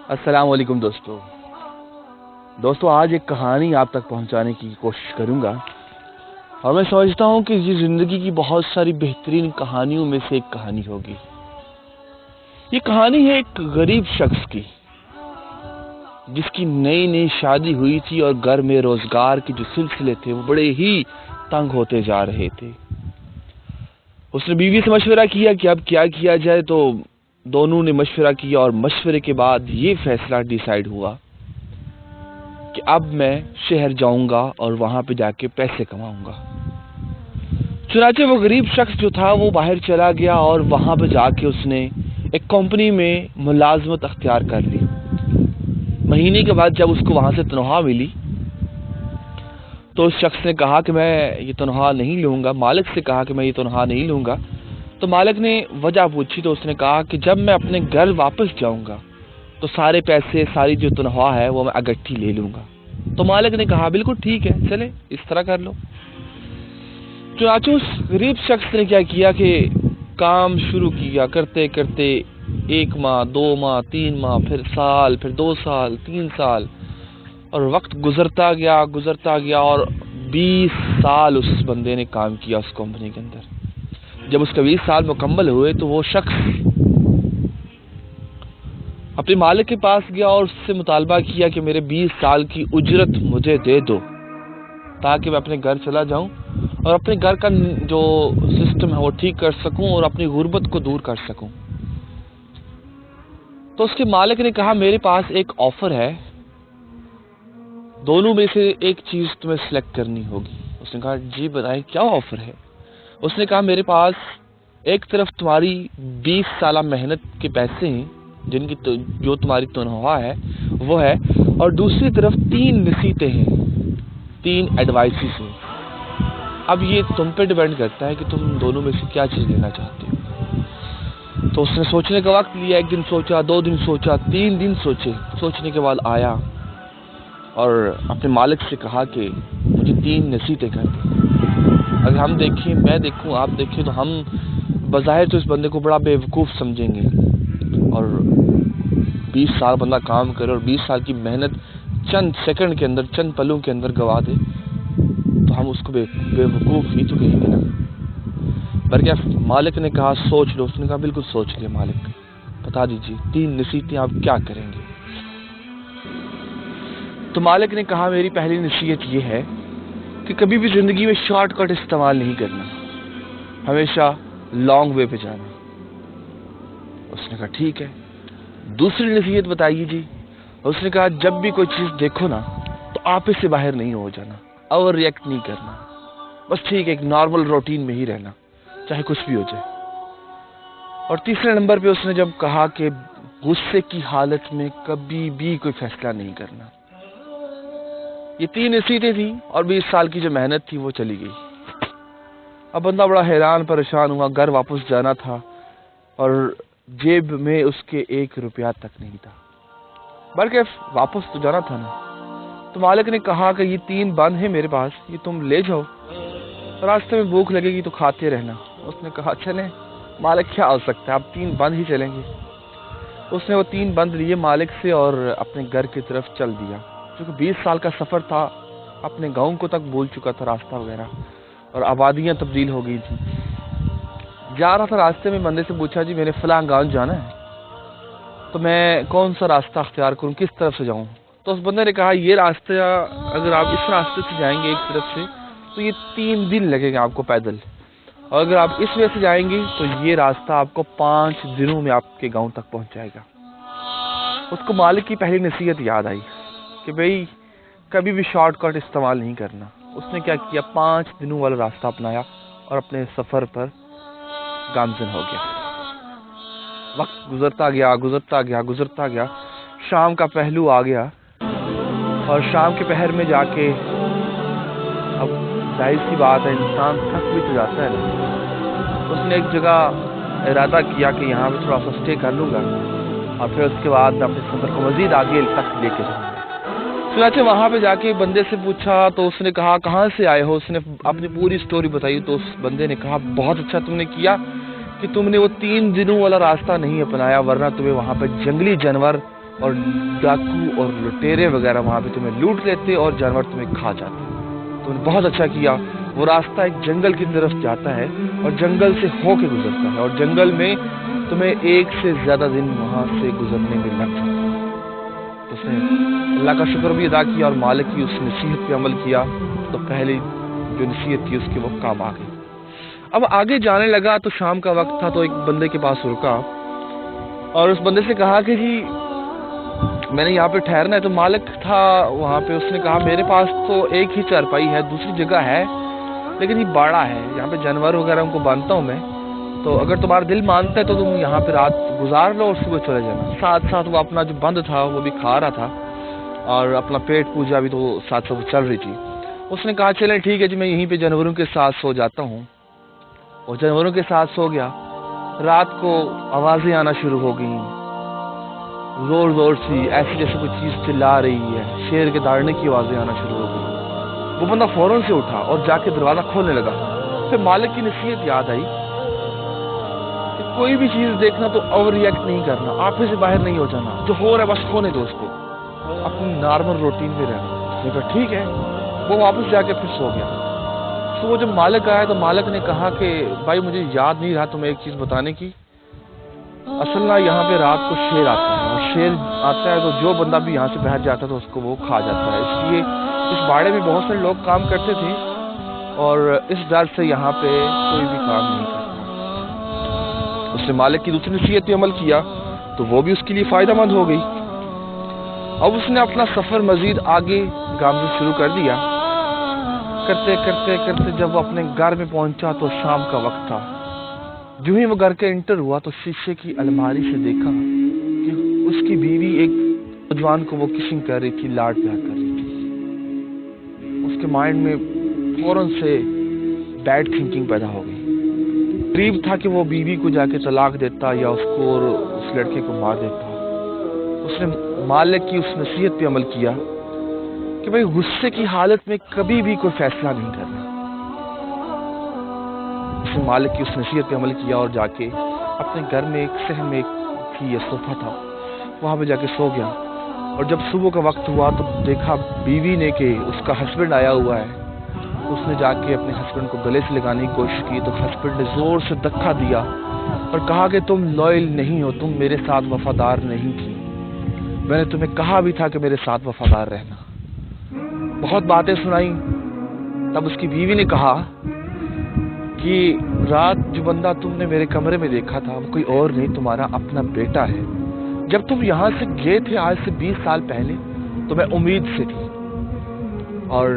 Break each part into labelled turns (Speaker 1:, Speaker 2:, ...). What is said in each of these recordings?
Speaker 1: السلام علیکم دوستو آج ایک کہانی آپ تک پہنچانے کی کوشش کروں گا اور میں سمجھتا ہوں کہ یہ زندگی کی بہت ساری بہترین کہانیوں میں سے ایک کہانی ہوگی۔ یہ کہانی ہے ایک غریب شخص کی جس کی نئی شادی ہوئی تھی اور گھر میں روزگار کے جو سلسلے تھے وہ بڑے ہی تنگ ہوتے جا رہے تھے۔ اس نے بیوی سے مشورہ کیا کہ اب کیا جائے، تو دونوں نے مشورہ کیا اور مشورے کے بعد یہ فیصلہ ڈیسائیڈ ہوا کہ اب میں شہر جاؤں گا اور وہاں پہ جا کے پیسے کماؤں گا۔ چنانچہ وہ غریب شخص جو تھا وہ باہر چلا گیا اور وہاں پہ جا کے اس نے ایک کمپنی میں ملازمت اختیار کر لی۔ مہینے کے بعد جب اس کو وہاں سے تنخواہ ملی تو اس شخص نے کہا کہ میں یہ تنخواہ نہیں لوں گا، مالک سے کہا کہ میں یہ تنخواہ نہیں لوں گا۔ تو مالک نے وجہ پوچھی تو اس نے کہا کہ جب میں اپنے گھر واپس جاؤں گا تو سارے پیسے، ساری جو تنخواہ ہے وہ میں اکٹھی لے لوں گا۔ تو مالک نے کہا بالکل ٹھیک ہے، چلے اس طرح کر لو۔ چنانچہ اس غریب شخص نے کیا کہ کام شروع کیا، کرتے کرتے 1 ماہ، 2 ماہ، 3 ماہ، پھر سال، پھر 2 سال، 3 سال، اور وقت گزرتا گیا اور 20 سال اس بندے نے کام کیا اس کمپنی کے اندر۔ جب اس کا 20 سال مکمل ہوئے تو وہ شخص اپنے مالک کے پاس گیا اور اس سے مطالبہ کیا کہ میرے 20 سال کی اجرت مجھے دے دو تاکہ میں اپنے گھر چلا جاؤں اور اپنے گھر کا جو سسٹم ہے وہ ٹھیک کر سکوں اور اپنی غربت کو دور کر سکوں۔ تو اس کے مالک نے کہا میرے پاس ایک آفر ہے، دونوں میں سے ایک چیز تمہیں سلیکٹ کرنی ہوگی۔ اس نے کہا جی بتائیں کیا آفر ہے؟ اس نے کہا میرے پاس ایک طرف تمہاری 20 سالہ محنت کے پیسے ہیں جن کی جو تمہاری تنخواہ ہے وہ ہے، اور دوسری طرف 3 نصیحتیں ہیں، 3 ایڈوائسز ہیں۔ اب یہ تم پہ ڈیپینڈ کرتا ہے کہ تم دونوں میں سے کیا چیز لینا چاہتے ہو۔ تو اس نے سوچنے کا وقت لیا، 1 دن سوچا، 2 دن سوچا، 3 دن سوچنے کے بعد آیا اور اپنے مالک سے کہا کہ مجھے 3 نصیحتیں کر دیں۔ اگر ہم دیکھیں، میں دیکھوں، آپ دیکھیں تو ہم بظاہر تو اس بندے کو بڑا بے وقوف سمجھیں گے، اور 20 سال بندہ کام کرے اور 20 سال کی محنت چند سیکنڈ کے اندر، چند پلوں کے اندر گوا دے تو ہم اس کو بے وقوف ہی تو کہیں گے نا۔ بلکہ مالک نے کہا سوچ لو۔ اس نے کہا بالکل سوچ لیا مالک، بتا دیجیے 3 نصیحتیں آپ کیا کریں گے؟ تو مالک نے کہا میری پہلی نصیحت یہ ہے کہ کبھی بھی زندگی میں شارٹ کٹ استعمال نہیں کرنا، ہمیشہ لانگ وے پہ جانا۔ اس نے کہا ٹھیک ہے، دوسری نصیحت بتائیے جی۔ اس نے کہا جب بھی کوئی چیز دیکھو نا تو آپ اس سے باہر نہیں ہو جانا، اوور ریئیکٹ نہیں کرنا، بس ٹھیک ہے ایک نارمل روٹین میں ہی رہنا چاہے کچھ بھی ہو جائے۔ اور تیسرے نمبر پہ اس نے جب کہا کہ غصے کی حالت میں کبھی بھی کوئی فیصلہ نہیں کرنا۔ یہ 3 نصیحتیں تھیں اور 20 سال کی جو محنت تھی وہ چلی گئی۔ اب بندہ بڑا حیران پریشان ہوا، گھر واپس جانا تھا اور جیب میں اس کے 1 روپیہ تک نہیں تھا، بلکہ واپس تو جانا تھا نا۔ تو مالک نے کہا کہ یہ 3 بند ہیں میرے پاس، یہ تم لے جاؤ، راستے میں بھوک لگے گی تو کھاتے رہنا۔ اس نے کہا چلیں، مالک کیا ہو سکتا ہے، اب 3 بند ہی چلیں گے۔ اس نے وہ 3 بند لیے مالک سے اور اپنے گھر کی طرف چل دیا۔ کیونکہ 20 سال کا سفر تھا، اپنے گاؤں کو تک بھول چکا تھا راستہ وغیرہ، اور آبادیاں تبدیل ہو گئی تھی۔ جا رہا تھا، راستے میں بندے سے پوچھا جی میں نے فلاں گاؤں جانا ہے تو میں کون سا راستہ اختیار کروں، کس طرف سے جاؤں؟ تو اس بندے نے کہا یہ راستہ، اگر آپ اس راستے سے جائیں گے ایک طرف سے تو یہ 3 دن لگے گا آپ کو پیدل، اور اگر آپ اس وجہ سے جائیں گے تو یہ راستہ آپ کو 5 دنوں میں آپ کے گاؤں تک پہنچ جائے گا۔ اس کو مالک کی پہلی نصیحت یاد آئی کہ بھئی کبھی بھی شارٹ کٹ استعمال نہیں کرنا۔ اس نے کیا کیا، 5 دنوں والا راستہ اپنایا اور اپنے سفر پر گامزن ہو گیا۔ وقت گزرتا گیا، شام کا پہلو آ گیا اور شام کے پہر میں جا کے، اب ظاہر سی بات ہے انسان تھک بھی تو جاتا ہے نا۔ اس نے ایک جگہ ارادہ کیا کہ یہاں پہ تھوڑا سا اسٹے کر لوں گا اور پھر اس کے بعد میں اپنے سفر کو مزید آگے تک لے کے جاؤں گا۔ چنانچہ وہاں پہ جا کے بندے سے پوچھا تو اس نے کہا کہاں سے آئے ہو؟ اس نے اپنی پوری سٹوری بتائی۔ تو اس بندے نے کہا بہت اچھا تم نے کیا کہ تم نے وہ 3 دنوں والا راستہ نہیں اپنایا، ورنہ تمہیں وہاں پہ جنگلی جانور اور ڈاکو اور لٹیرے وغیرہ وہاں پہ تمہیں لوٹ لیتے اور جانور تمہیں کھا جاتے. تم نے بہت اچھا کیا. وہ راستہ ایک جنگل کی طرف جاتا ہے اور جنگل سے ہو کے گزرتا ہے اور جنگل میں تمہیں 1 سے زیادہ دن وہاں سے گزرنے میں لگ جاتا ہے. اس نے اللہ کا شکر بھی ادا کیا اور مالک کی اس نصیحت پہ عمل کیا تو پہلی جو نصیحت تھی اس کے وہ کام آ گئی. اب آگے جانے لگا تو شام کا وقت تھا تو ایک بندے کے پاس رکا اور اس بندے سے کہا کہ جی میں نے یہاں پہ ٹھہرنا ہے. تو مالک تھا وہاں پہ. اس نے کہا میرے پاس تو ایک ہی چارپائی ہے, دوسری جگہ ہے لیکن یہ باڑا ہے, یہاں پہ جانور وغیرہ ان کو باندھتا ہوں میں, تو اگر تمہارا دل مانتا ہے تو تم یہاں پہ رات گزار لو اور صبح چلے جانا. ساتھ ساتھ وہ اپنا جو بند تھا وہ بھی کھا رہا تھا اور اپنا پیٹ پوجا بھی تو ساتھ ساتھ چل رہی تھی. اس نے کہا چلیں ٹھیک ہے جی میں یہیں پہ جانوروں کے ساتھ سو جاتا ہوں. اور جانوروں کے ساتھ سو گیا. رات کو آوازیں آنا شروع ہو گئیں زور زور سی, ایسی جیسے کوئی چیز چلا رہی ہے, شیر کے داڑنے کی آوازیں آنا شروع ہو گئی. وہ بندہ فوراً سے اٹھا اور جا کے دروازہ کھولنے لگا. پھر مالک کی نصیحت یاد آئی کہ کوئی بھی چیز دیکھنا تو اوور ریئیکٹ نہیں کرنا, آنکھوں سے باہر نہیں ہو جانا, جو ہو رہا ہے بس ہونے دو اس کو, اپنی نارمل روٹین پہ رہنا. اس نے کہا ٹھیک ہے. وہ واپس جا کے پھر سو گیا. تو وہ جب مالک آیا تو مالک نے کہا کہ بھائی مجھے یاد نہیں رہا تمہیں ایک چیز بتانے کی, اصل نہ یہاں پہ رات کو شیر آتا ہے اور شیر آتا ہے تو جو بندہ بھی یہاں سے باہر جاتا ہے تو اس کو وہ کھا جاتا ہے. اس لیے اس باڑے میں بہت سارے لوگ کام کرتے تھے اور اس ڈر سے یہاں پہ کوئی بھی کام نہیں کرتا. اس نے مالک کی دوسری نصیحت پہ عمل کیا تو وہ بھی اس کے لیے فائدہ مند ہو گئی. اب اس نے اپنا سفر مزید آگے گامزن شروع کر دیا. کرتے کرتے کرتے جب وہ اپنے گھر میں پہنچا تو شام کا وقت تھا. جو ہی وہ گھر کے انٹر ہوا تو شیشے کی الماری سے دیکھا کہ اس کی بیوی ایک نوجوان کو وہ کسنگ کر رہی تھی, لاڈ پیار کر رہی تھی. اس کے مائنڈ میں فوراً سے بیڈ تھنکنگ پیدا ہو گئی. قریب تھا کہ وہ بیوی کو جا کے طلاق دیتا یا اس کو اور اس لڑکے کو مار دیتا. اس نے مالک کی اس نصیحت پہ عمل کیا کہ بھائی غصے کی حالت میں کبھی بھی کوئی فیصلہ نہیں کرنا. اس نے مالک کی اس نصیحت پہ عمل کیا اور جا کے اپنے گھر میں ایک صحن میں تھی, یہ صوفہ تھا, وہاں پہ جا کے سو گیا. اور جب صبح کا وقت ہوا تو دیکھا بیوی نے کہ اس کا ہسبینڈ آیا ہوا ہے. اس نے جا کے اپنے ہسبینڈ کو گلے سے لگانے کی کوشش کی تو ہسبینڈ نے زور سے دھکا دیا اور کہا کہ تم لوئل نہیں ہو, تم میرے ساتھ وفادار نہیں تھی, میں نے تمہیں کہا بھی تھا کہ میرے ساتھ وفادار رہنا. بہت باتیں سنائیں. تب اس کی بیوی نے کہا کہ رات جو بندہ تم نے میرے کمرے میں دیکھا تھا وہ کوئی اور نہیں, تمہارا اپنا بیٹا ہے. جب تم یہاں سے گئے تھے آج سے 20 سال پہلے تو میں امید سے تھی اور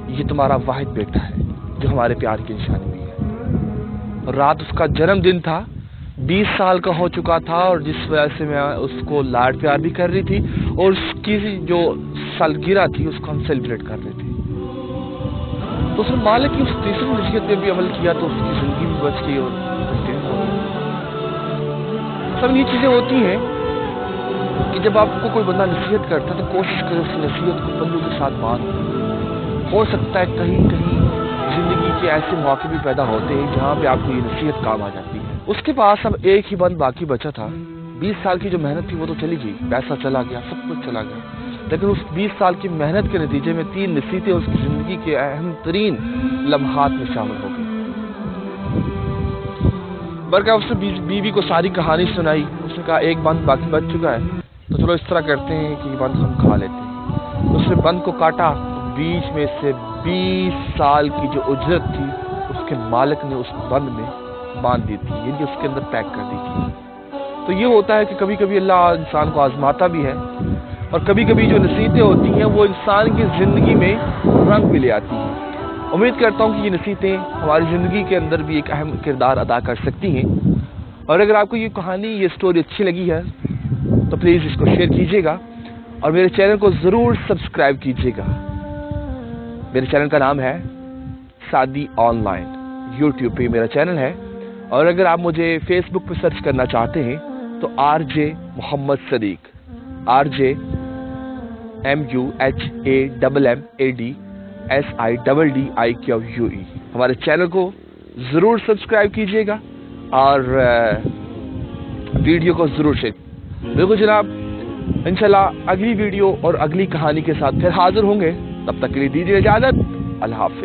Speaker 1: یہ تمہارا واحد بیٹا ہے جو ہمارے پیار کی نشانی بھی ہے. اور رات اس کا جنم دن تھا, 20 سال کا ہو چکا تھا اور جس وجہ سے میں اس کو لاڈ پیار بھی کر رہی تھی اور اس کی جو سالگرہ تھی اس کو ہم سیلیبریٹ کر رہے تھے. تو اس نے مالک کی اس تیسری نصیحت پہ بھی عمل کیا تو اس کی زندگی بھی بچ گئی اور سب یہ چیزیں ہوتی ہیں کہ جب آپ کو کوئی بندہ نصیحت کرتا ہے تو کوشش کرے اس نصیحت کو بندوں کے ساتھ باندھ. ہو سکتا ہے کہیں کہیں زندگی کے ایسے موقع بھی پیدا ہوتے ہیں جہاں پہ آپ کو یہ نصیحت کام آ جاتی ہے. اس کے پاس اب ایک ہی بند باقی بچا تھا. 20 سال کی جو محنت تھی وہ تو چلی گئی, پیسہ چلا گیا, سب کچھ چلا گیا, لیکن اس 20 سال کی محنت کے نتیجے میں 3 نصیحتیں اس کی زندگی کے اہم ترین لمحات میں شامل ہو گئی. برکہ اس نے بیوی کو ساری کہانی سنائی. اس نے کہا ایک بند باقی بچ چکا ہے تو چلو اس طرح کرتے ہیں کہ یہ بند ہم کھا لیتے ہیں. اس نے بند کو کاٹا, بیچ میں سے 20 سال کی جو اجرت تھی اس کے مالک نے اس بند میں باندھ دی تھی, یعنی اس کے اندر پیک کر دی تھی. تو یہ ہوتا ہے کہ کبھی کبھی اللہ انسان کو آزماتا بھی ہے اور کبھی کبھی جو نصیحتیں ہوتی ہیں وہ انسان کی زندگی میں رنگ بھی لے آتی ہیں. امید کرتا ہوں کہ یہ نصیحتیں ہماری زندگی کے اندر بھی ایک اہم کردار ادا کر سکتی ہیں. اور اگر آپ کو یہ کہانی, یہ سٹوری اچھی لگی ہے تو پلیز اس کو شیئر کیجیے گا اور میرے چینل کو ضرور سبسکرائب کیجیے گا. میرے چینل کا نام ہے سعدی آن لائن, یوٹیوب پہ میرا چینل ہے. اور اگر آپ مجھے فیس بک پہ سرچ کرنا چاہتے ہیں تو RJ محمد صدیق, RJ MUHAMMADSIDDIQUE. ہمارے چینل کو ضرور سبسکرائب کیجیے گا اور ویڈیو کو ضرور شیئر. بالکل جناب, انشاءاللہ اگلی ویڈیو اور اگلی کہانی کے ساتھ پھر حاضر ہوں گے. تب تک کے لیے دیجیے اجازت. اللہ حافظ.